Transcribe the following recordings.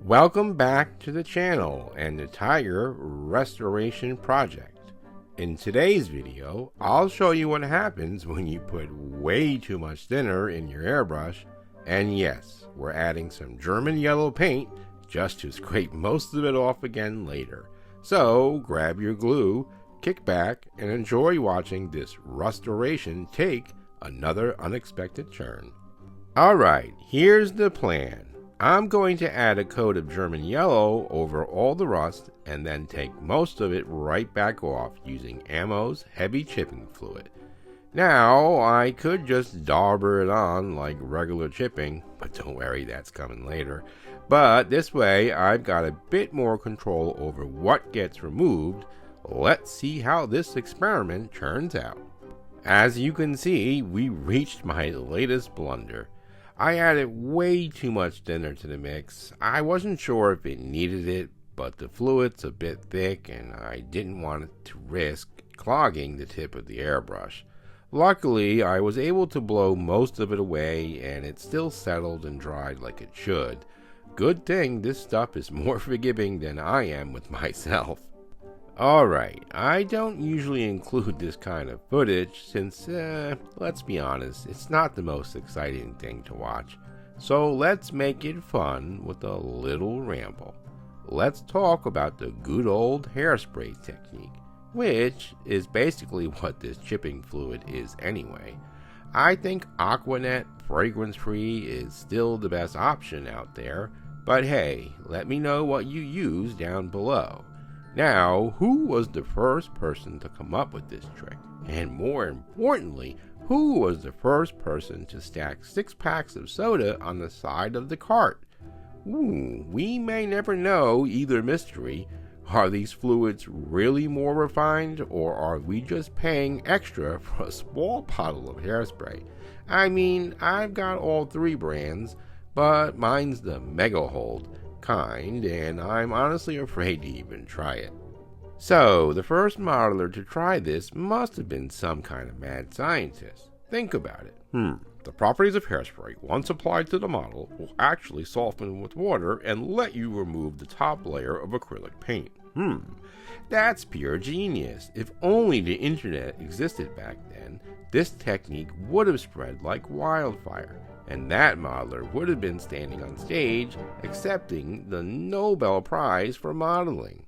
Welcome back to the channel and the Tiger Restoration Project. In today's video, I'll show you what happens when you put way too much thinner in your airbrush, and yes, we're adding some German yellow paint just to scrape most of it off again later. So grab your glue, kick back, and enjoy watching this restoration take another unexpected turn. Alright, here's the plan. I'm going to add a coat of German yellow over all the rust and then take most of it right back off using Ammo's heavy chipping fluid. Now, I could just dauber it on like regular chipping, but don't worry, that's coming later. But this way, I've got a bit more control over what gets removed. Let's see how this experiment turns out. As you can see, we reached my latest blunder. I added way too much thinner to the mix. I wasn't sure if it needed it, but the fluid's a bit thick and I didn't want it to risk clogging the tip of the airbrush. Luckily, I was able to blow most of it away and it still settled and dried like it should. Good thing this stuff is more forgiving than I am with myself. Alright, I don't usually include this kind of footage since, let's be honest, it's not the most exciting thing to watch. So let's make it fun with a little ramble. Let's talk about the good old hairspray technique, which is basically what this chipping fluid is anyway. I think Aquanet fragrance-free is still the best option out there, but hey, let me know what you use down below. Now, who was the first person to come up with this trick? And more importantly, who was the first person to stack 6 packs of soda on the side of the cart? We may never know either mystery. Are these fluids really more refined, or are we just paying extra for a small bottle of hairspray? I mean, I've got all 3 brands, but mine's the Mega Hold kind, and I'm honestly afraid to even try it. So, the first modeler to try this must have been some kind of mad scientist. Think about it. The properties of hairspray, once applied to the model, will actually soften with water and let you remove the top layer of acrylic paint. That's pure genius. If only the internet existed back then, this technique would have spread like wildfire, and that modeler would have been standing on stage accepting the Nobel Prize for modeling.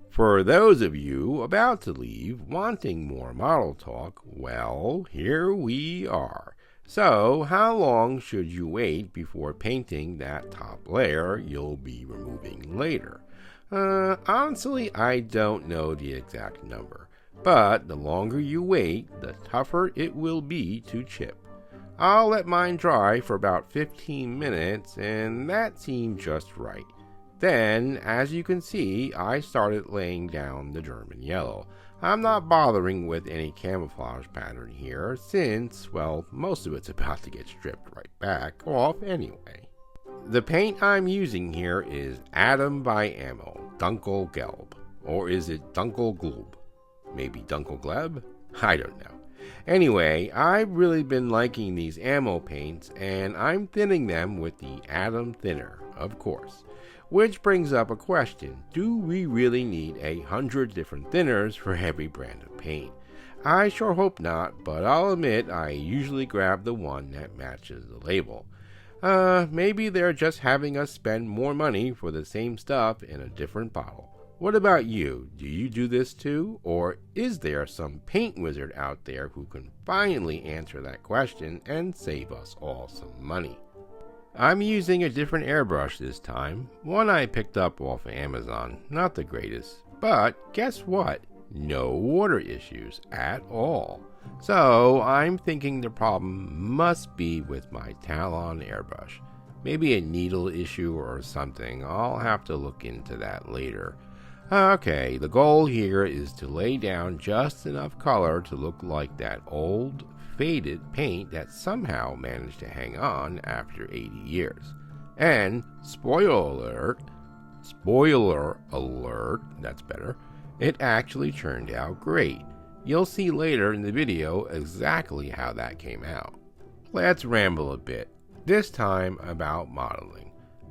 For those of you about to leave wanting more model talk, well, here we are. So, how long should you wait before painting that top layer you'll be removing later? Honestly, I don't know the exact number, but the longer you wait, the tougher it will be to chip. I'll let mine dry for about 15 minutes, and that seemed just right. Then, as you can see, I started laying down the German yellow. I'm not bothering with any camouflage pattern here, since, well, most of it's about to get stripped right back off anyway. The paint I'm using here is Adam by Ammo, Dunkelgelb. Or is it Dunkelglub? Maybe Dunkelgleb? I don't know. Anyway, I've really been liking these ammo paints, and I'm thinning them with the Atom thinner, of course. Which brings up a question: do we really need 100 different thinners for every brand of paint? I sure hope not, but I'll admit I usually grab the one that matches the label. Maybe they're just having us spend more money for the same stuff in a different bottle. What about you? Do you do this too? Or is there some paint wizard out there who can finally answer that question and save us all some money? I'm using a different airbrush this time, one I picked up off of Amazon. Not the greatest, but guess what? No water issues at all. So I'm thinking the problem must be with my Talon airbrush. Maybe a needle issue or something. I'll have to look into that later. Okay, the goal here is to lay down just enough color to look like that old, faded paint that somehow managed to hang on after 80 years. And, spoiler alert, that's better, it actually turned out great. You'll see later in the video exactly how that came out. Let's ramble a bit, this time about modeling.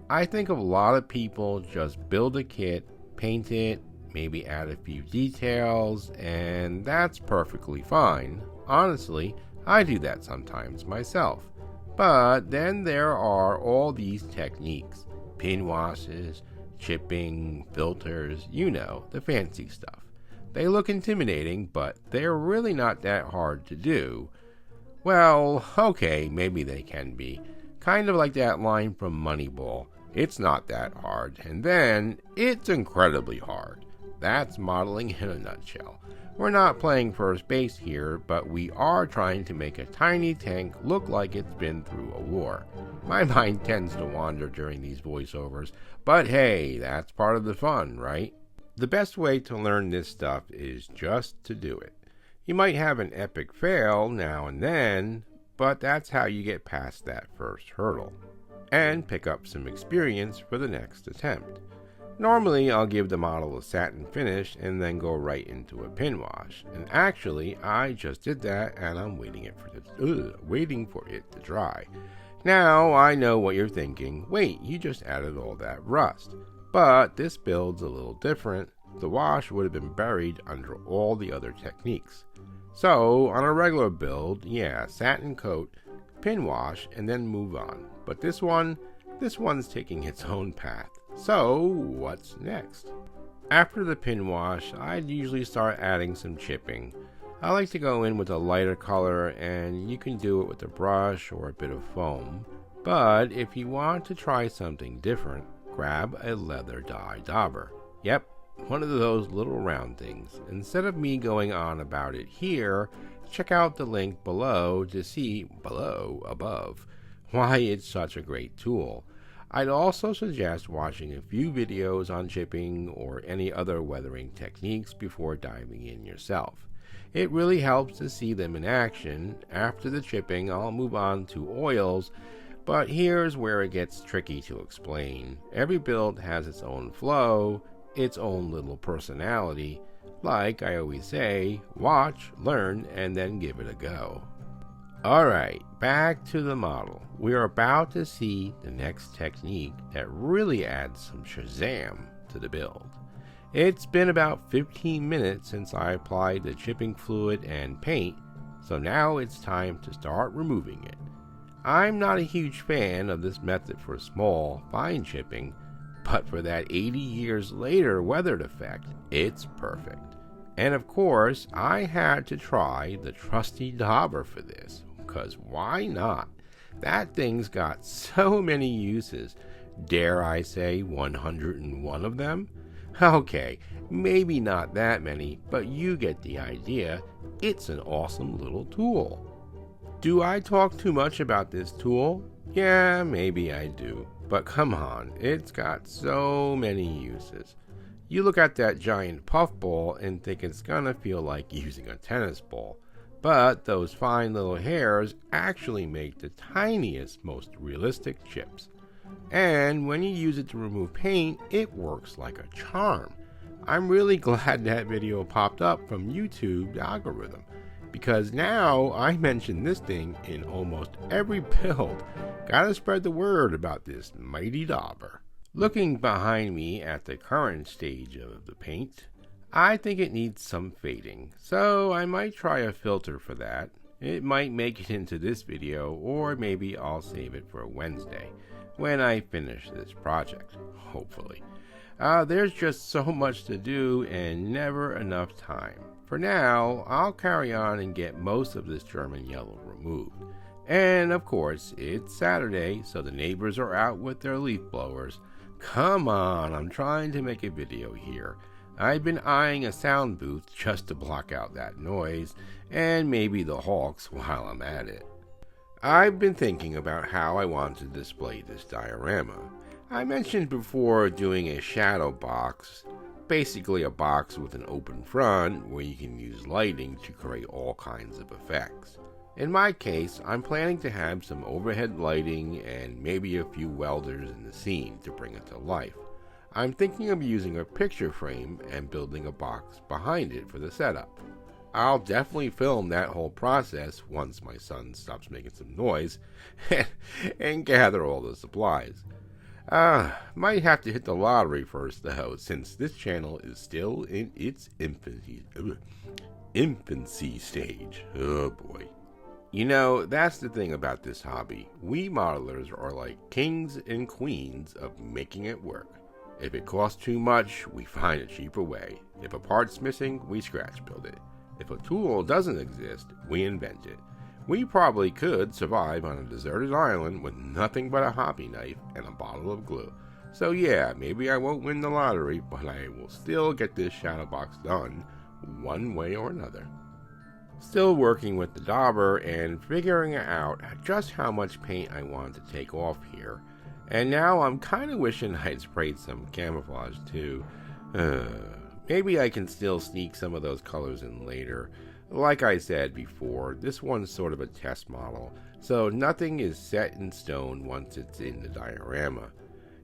I think a lot of people just build a kit, paint it, maybe add a few details, and that's perfectly fine. Honestly, I do that sometimes myself. But then there are all these techniques, pin washes, chipping, filters, you know, the fancy stuff. They look intimidating, but they're really not that hard to do. Well, okay, maybe they can be. Kind of like that line from Moneyball. It's not that hard, and then it's incredibly hard. That's modeling in a nutshell. We're not playing first base here, but we are trying to make a tiny tank look like it's been through a war. My mind tends to wander during these voiceovers, but hey, that's part of the fun, right? The best way to learn this stuff is just to do it. You might have an epic fail now and then, but that's how you get past that first hurdle and pick up some experience for the next attempt. Normally, I'll give the model a satin finish and then go right into a pin wash. And actually, I just did that and I'm waiting for it to dry. Now, I know what you're thinking. Wait, you just added all that rust. But this build's a little different. The wash would have been buried under all the other techniques. So, on a regular build, yeah, satin coat, pin wash, and then move on. But this one's taking its own path. So, what's next? After the pin wash, I'd usually start adding some chipping. I like to go in with a lighter color, and you can do it with a brush or a bit of foam. But if you want to try something different, grab a leather dye dauber. Yep, one of those little round things. Instead of me going on about it here, check out the link below to see above why it's such a great tool. I'd also suggest watching a few videos on chipping or any other weathering techniques before diving in yourself. It really helps to see them in action. After the chipping, I'll move on to oils, but here's where it gets tricky to explain. Every build has its own flow, its own little personality. Like I always say, watch, learn, and then give it a go. Alright, back to the model. We are about to see the next technique that really adds some shazam to the build. It's been about 15 minutes since I applied the chipping fluid and paint, so now it's time to start removing it. I'm not a huge fan of this method for small, fine chipping, but for that 80 years later weathered effect, it's perfect. And of course, I had to try the trusty dauber for this. Because why not? That thing's got so many uses. Dare I say 101 of them? Okay, maybe not that many, but you get the idea. It's an awesome little tool. Do I talk too much about this tool? Yeah, maybe I do. But come on, it's got so many uses. You look at that giant puffball and think it's gonna feel like using a tennis ball. But those fine little hairs actually make the tiniest, most realistic chips. And when you use it to remove paint, it works like a charm. I'm really glad that video popped up from YouTube's algorithm, because now I mention this thing in almost every build. Gotta spread the word about this mighty dauber. Looking behind me at the current stage of the paint, I think it needs some fading, so I might try a filter for that. It might make it into this video, or maybe I'll save it for Wednesday, when I finish this project, hopefully. There's just so much to do and never enough time. For now, I'll carry on and get most of this German yellow removed. And of course, it's Saturday, so the neighbors are out with their leaf blowers. Come on, I'm trying to make a video here. I've been eyeing a sound booth just to block out that noise, and maybe the hawks while I'm at it. I've been thinking about how I want to display this diorama. I mentioned before doing a shadow box, basically a box with an open front where you can use lighting to create all kinds of effects. In my case, I'm planning to have some overhead lighting and maybe a few welders in the scene to bring it to life. I'm thinking of using a picture frame and building a box behind it for the setup. I'll definitely film that whole process once my son stops making some noise and gather all the supplies. Might have to hit the lottery first though, since this channel is still in its infancy stage. Oh boy. You know, that's the thing about this hobby. We modelers are like kings and queens of making it work. If it costs too much, we find a cheaper way. If a part's missing, we scratch build it. If a tool doesn't exist, we invent it. We probably could survive on a deserted island with nothing but a hobby knife and a bottle of glue. So yeah, maybe I won't win the lottery, but I will still get this shadowbox done one way or another. Still working with the dauber and figuring out just how much paint I want to take off here. And now I'm kind of wishing I'd sprayed some camouflage too. Maybe I can still sneak some of those colors in later. Like I said before, this one's sort of a test model, so nothing is set in stone once it's in the diorama.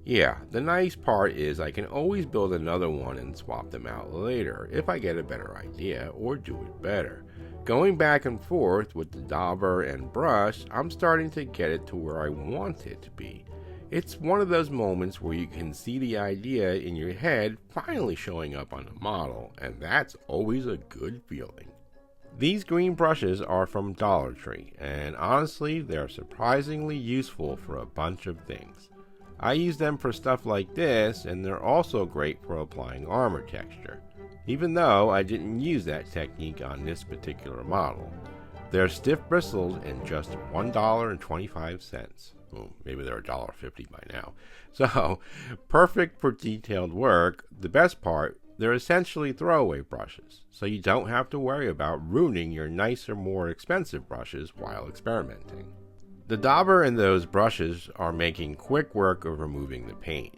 Yeah, the nice part is I can always build another one and swap them out later if I get a better idea or do it better. Going back and forth with the dauber and brush, I'm starting to get it to where I want it to be. It's one of those moments where you can see the idea in your head finally showing up on the model, and that's always a good feeling. These green brushes are from Dollar Tree, and honestly, they're surprisingly useful for a bunch of things. I use them for stuff like this, and they're also great for applying armor texture, even though I didn't use that technique on this particular model. They're stiff bristled and just $1.25. Well, maybe they're $1.50 by now. So, perfect for detailed work. The best part, they're essentially throwaway brushes, so you don't have to worry about ruining your nicer, more expensive brushes while experimenting. The dauber and those brushes are making quick work of removing the paint.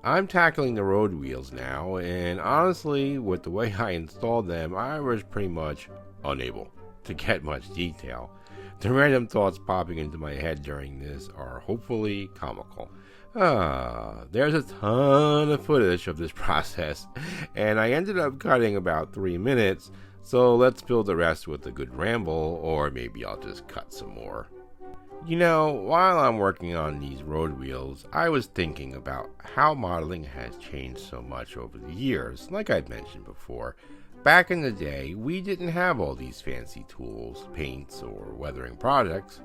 I'm tackling the road wheels now, and honestly, with the way I installed them, I was pretty much unable to get much detail. The random thoughts popping into my head during this are hopefully comical. There's a ton of footage of this process, and I ended up cutting about 3 minutes, so let's fill the rest with a good ramble, or maybe I'll just cut some more. You know, while I'm working on these road wheels, I was thinking about how modeling has changed so much over the years, like I'd mentioned before. Back in the day, we didn't have all these fancy tools, paints, or weathering products.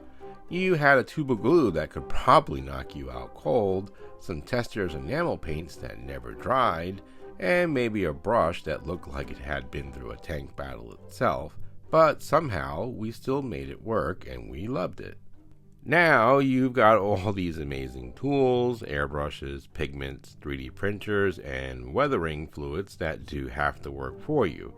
You had a tube of glue that could probably knock you out cold, some testers enamel paints that never dried, and maybe a brush that looked like it had been through a tank battle itself, but somehow we still made it work and we loved it. Now you've got all these amazing tools, airbrushes, pigments, 3D printers, and weathering fluids that do half the work for you.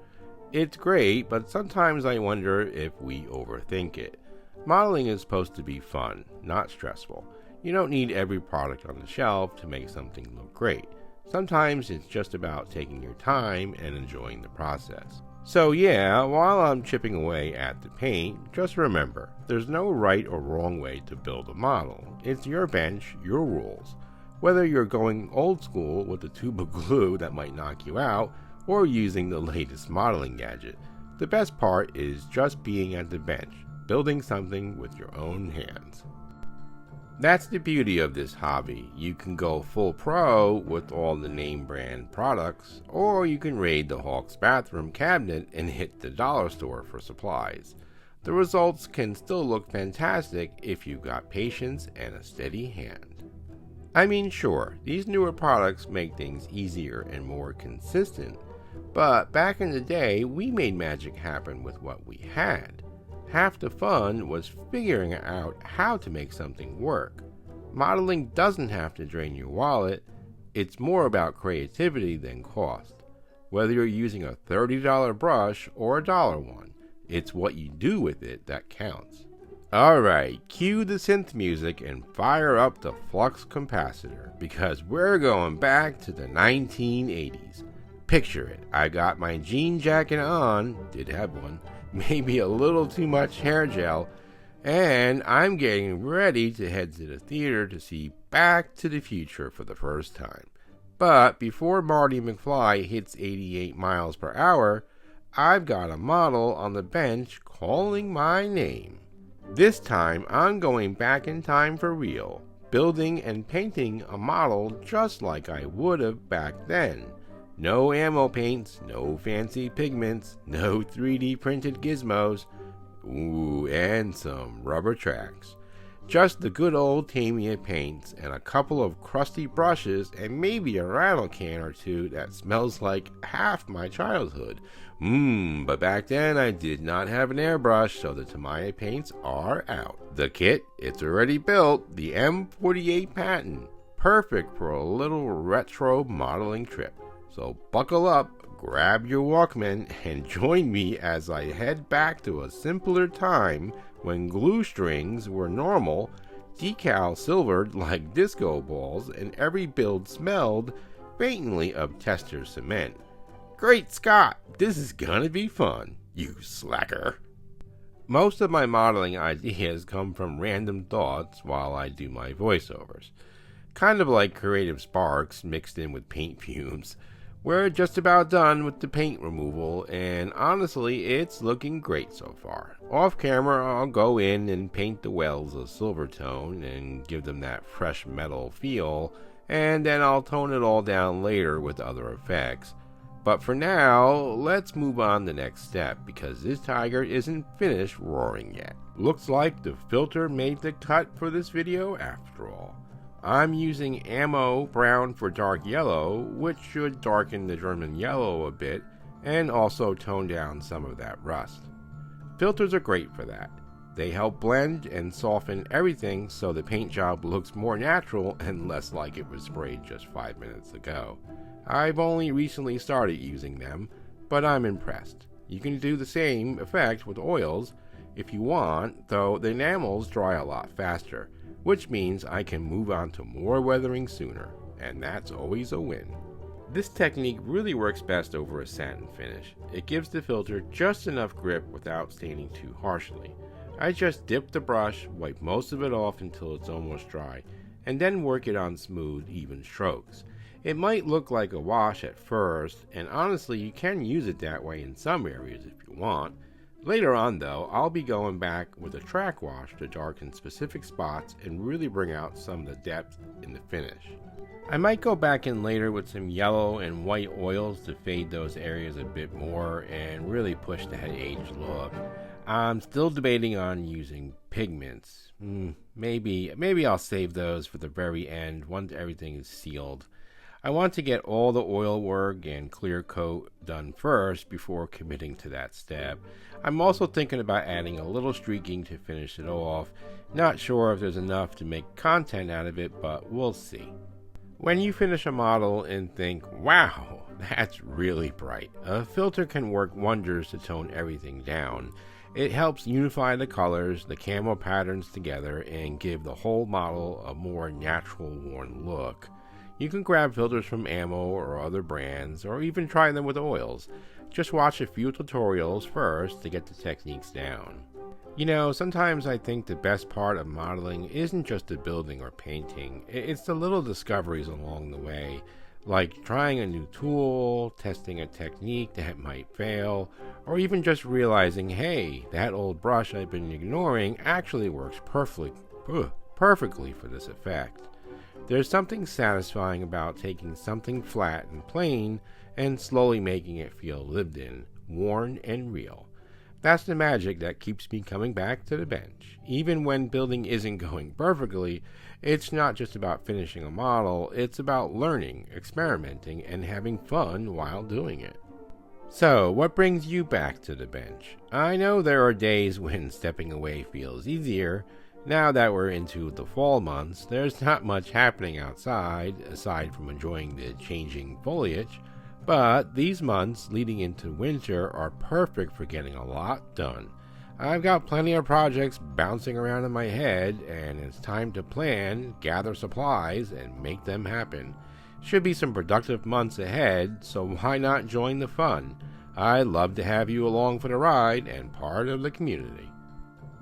It's great, but sometimes I wonder if we overthink it. Modeling is supposed to be fun, not stressful. You don't need every product on the shelf to make something look great. Sometimes it's just about taking your time and enjoying the process. So yeah, while I'm chipping away at the paint, just remember, there's no right or wrong way to build a model. It's your bench, your rules. Whether you're going old school with a tube of glue that might knock you out, or using the latest modeling gadget, the best part is just being at the bench, building something with your own hands. That's the beauty of this hobby. You can go full pro with all the name brand products, or you can raid the Hawk's bathroom cabinet and hit the dollar store for supplies. The results can still look fantastic if you've got patience and a steady hand. I mean, sure, these newer products make things easier and more consistent, but back in the day, we made magic happen with what we had. Half the fun was figuring out how to make something work. Modeling doesn't have to drain your wallet. It's more about creativity than cost. Whether you're using a $30 brush or a $1 one, it's what you do with it that counts. Alright, cue the synth music and fire up the flux capacitor, because we're going back to the 1980s. Picture it, I got my jean jacket on, did have one, maybe a little too much hair gel, and I'm getting ready to head to the theater to see Back to the Future for the first time. But before Marty McFly hits 88 miles per hour, I've got a model on the bench calling my name. This time I'm going back in time for real, building and painting a model just like I would have back then. No ammo paints, no fancy pigments, no 3D printed gizmos, ooh, and some rubber tracks. Just the good old Tamiya paints and a couple of crusty brushes and maybe a rattle can or two that smells like half my childhood. But back then I did not have an airbrush, so the Tamiya paints are out. The kit, it's already built, the M48 patent. Perfect for a little retro modeling trip. So buckle up, grab your Walkman, and join me as I head back to a simpler time when glue strings were normal, decal silvered like disco balls, and every build smelled faintly of tester cement. Great Scott, this is gonna be fun, you slacker. Most of my modeling ideas come from random thoughts while I do my voiceovers. Kind of like creative sparks mixed in with paint fumes. We're just about done with the paint removal, and honestly, it's looking great so far. Off camera, I'll go in and paint the wells a silver tone and give them that fresh metal feel, and then I'll tone it all down later with other effects. But for now, let's move on to the next step, because this tiger isn't finished roaring yet. Looks like the filter made the cut for this video after all. I'm using Ammo Brown for dark yellow, which should darken the German yellow a bit and also tone down some of that rust. Filters are great for that. They help blend and soften everything so the paint job looks more natural and less like it was sprayed just 5 minutes ago. I've only recently started using them, but I'm impressed. You can do the same effect with oils if you want, though the enamels dry a lot faster, which means I can move on to more weathering sooner, and that's always a win. This technique really works best over a satin finish. It gives the filter just enough grip without staining too harshly. I just dip the brush, wipe most of it off until it's almost dry, and then work it on smooth, even strokes. It might look like a wash at first, and honestly you can use it that way in some areas if you want. Later on though, I'll be going back with a track wash to darken specific spots and really bring out some of the depth in the finish. I might go back in later with some yellow and white oils to fade those areas a bit more and really push that aged look. I'm still debating on using pigments. Maybe I'll save those for the very end once everything is sealed. I want to get all the oil work and clear coat done first before committing to that step. I'm also thinking about adding a little streaking to finish it off. Not sure if there's enough to make content out of it, but we'll see. When you finish a model and think, wow, that's really bright, a filter can work wonders to tone everything down. It helps unify the colors, the camo patterns together, and give the whole model a more natural worn look. You can grab filters from Ammo or other brands, or even try them with oils. Just watch a few tutorials first to get the techniques down. You know, sometimes I think the best part of modeling isn't just the building or painting, it's the little discoveries along the way, like trying a new tool, testing a technique that might fail, or even just realizing, hey, that old brush I've been ignoring actually works perfectly for this effect. There's something satisfying about taking something flat and plain and slowly making it feel lived in, worn, and real. That's the magic that keeps me coming back to the bench. Even when building isn't going perfectly, it's not just about finishing a model, it's about learning, experimenting, and having fun while doing it. So, what brings you back to the bench? I know there are days when stepping away feels easier. Now that we're into the fall months, there's not much happening outside, aside from enjoying the changing foliage, but these months leading into winter are perfect for getting a lot done. I've got plenty of projects bouncing around in my head, and it's time to plan, gather supplies, and make them happen. Should be some productive months ahead, so why not join the fun? I'd love to have you along for the ride and part of the community.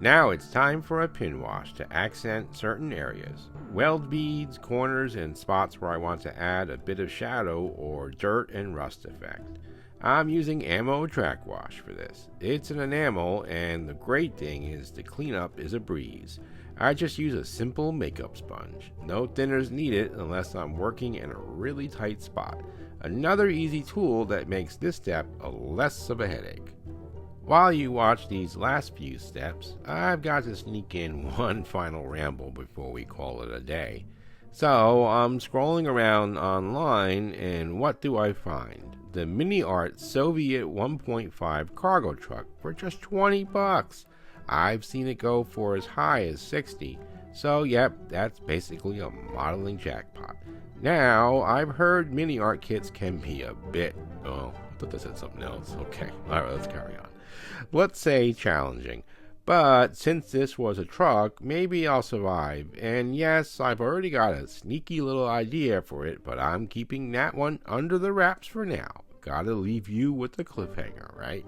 Now it's time for a pin wash to accent certain areas. Weld beads, corners, and spots where I want to add a bit of shadow or dirt and rust effect. I'm using ammo track wash for this. It's an enamel, and the great thing is the cleanup is a breeze. I just use a simple makeup sponge. No thinners needed unless I'm working in a really tight spot. Another easy tool that makes this step less of a headache. While you watch these last few steps, I've got to sneak in one final ramble before we call it a day. So I'm scrolling around online, and what do I find? The Mini Art Soviet 1.5 cargo truck for just 20 bucks. I've seen it go for as high as 60. So yep, that's basically a modeling jackpot. Now, I've heard mini art kits can be a bit, oh, I thought that said something else. Okay, alright, let's carry on. Let's say challenging. But since this was a truck, maybe I'll survive. And yes, I've already got a sneaky little idea for it, but I'm keeping that one under the wraps for now. Gotta leave you with the cliffhanger, right?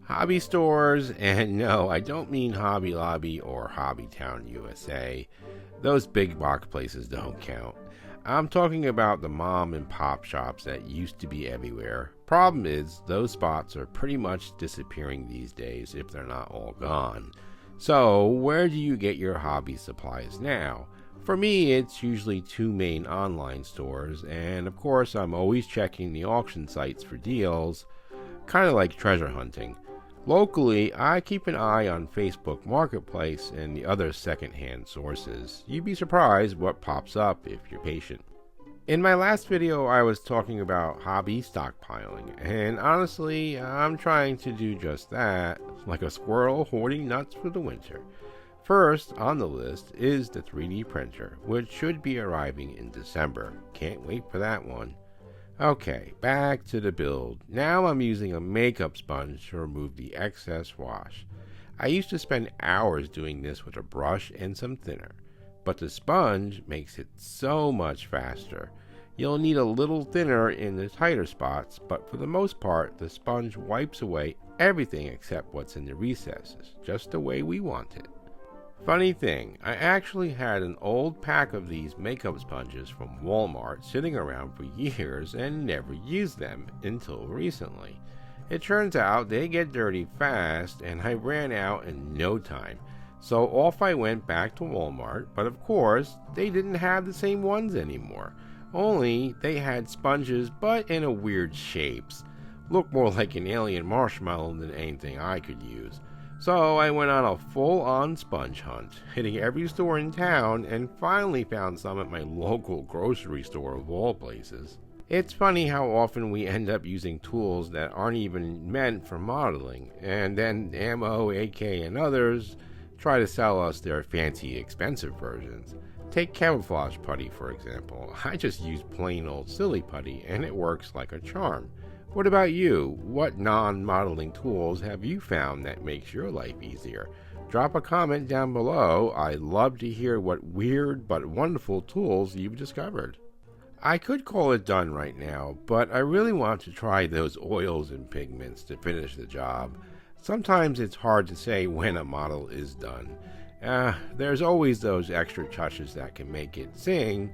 Hobby stores, and no, I don't mean Hobby Lobby or Hobby Town USA. Those big box places don't count. I'm talking about the mom and pop shops that used to be everywhere. Problem is, those spots are pretty much disappearing these days if they're not all gone. So, where do you get your hobby supplies now? For me, it's usually two main online stores, and of course I'm always checking the auction sites for deals, kind of like treasure hunting. Locally, I keep an eye on Facebook Marketplace and the other second-hand sources. You'd be surprised what pops up if you're patient. In my last video, I was talking about hobby stockpiling, and honestly, I'm trying to do just that, like a squirrel hoarding nuts for the winter. First on the list is the 3D printer, which should be arriving in December. Can't wait for that one. Okay, back to the build. Now I'm using a makeup sponge to remove the excess wash. I used to spend hours doing this with a brush and some thinner, but the sponge makes it so much faster. You'll need a little thinner in the tighter spots, but for the most part, the sponge wipes away everything except what's in the recesses, just the way we want it. Funny thing, I actually had an old pack of these makeup sponges from Walmart sitting around for years and never used them until recently. It turns out they get dirty fast, and I ran out in no time. So off I went back to Walmart, but of course they didn't have the same ones anymore. Only they had sponges but in a weird shapes. Looked more like an alien marshmallow than anything I could use. So I went on a full-on sponge hunt, hitting every store in town, and finally found some at my local grocery store of all places. It's funny how often we end up using tools that aren't even meant for modeling, and then Ammo, AK, and others try to sell us their fancy, expensive versions. Take camouflage putty, for example. I just use plain old silly putty, and it works like a charm. What about you? What non-modeling tools have you found that makes your life easier? Drop a comment down below. I'd love to hear what weird but wonderful tools you've discovered. I could call it done right now, but I really want to try those oils and pigments to finish the job. Sometimes it's hard to say when a model is done. There's always those extra touches that can make it sing.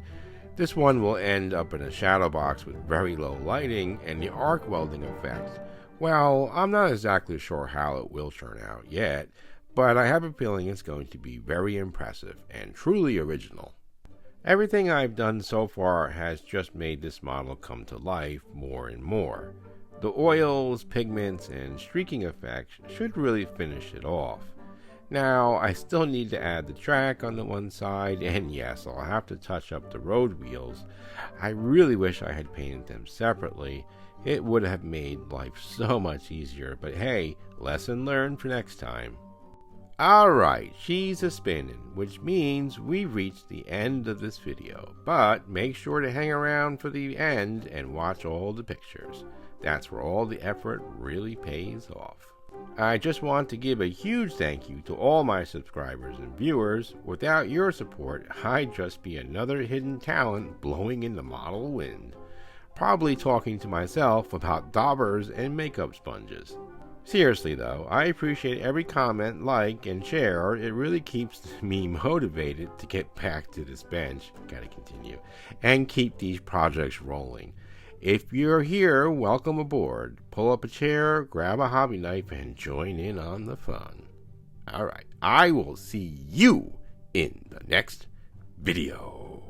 This one will end up in a shadow box with very low lighting and the arc welding effect. Well, I'm not exactly sure how it will turn out yet, but I have a feeling it's going to be very impressive and truly original. Everything I've done so far has just made this model come to life more and more. The oils, pigments, and streaking effects should really finish it off. Now, I still need to add the track on the one side, and yes, I'll have to touch up the road wheels. I really wish I had painted them separately. It would have made life so much easier, but hey, lesson learned for next time. Alright, she's a spinning, which means we've reached the end of this video, but make sure to hang around for the end and watch all the pictures. That's where all the effort really pays off. I just want to give a huge thank you to all my subscribers and viewers. Without your support, I'd just be another hidden talent blowing in the model wind. Probably talking to myself about daubers and makeup sponges. Seriously though, I appreciate every comment, like, and share. It really keeps me motivated to get back to this bench, gotta continue, and keep these projects rolling. If you're here, welcome aboard. Pull up a chair, grab a hobby knife, and join in on the fun. Alright, I will see you in the next video.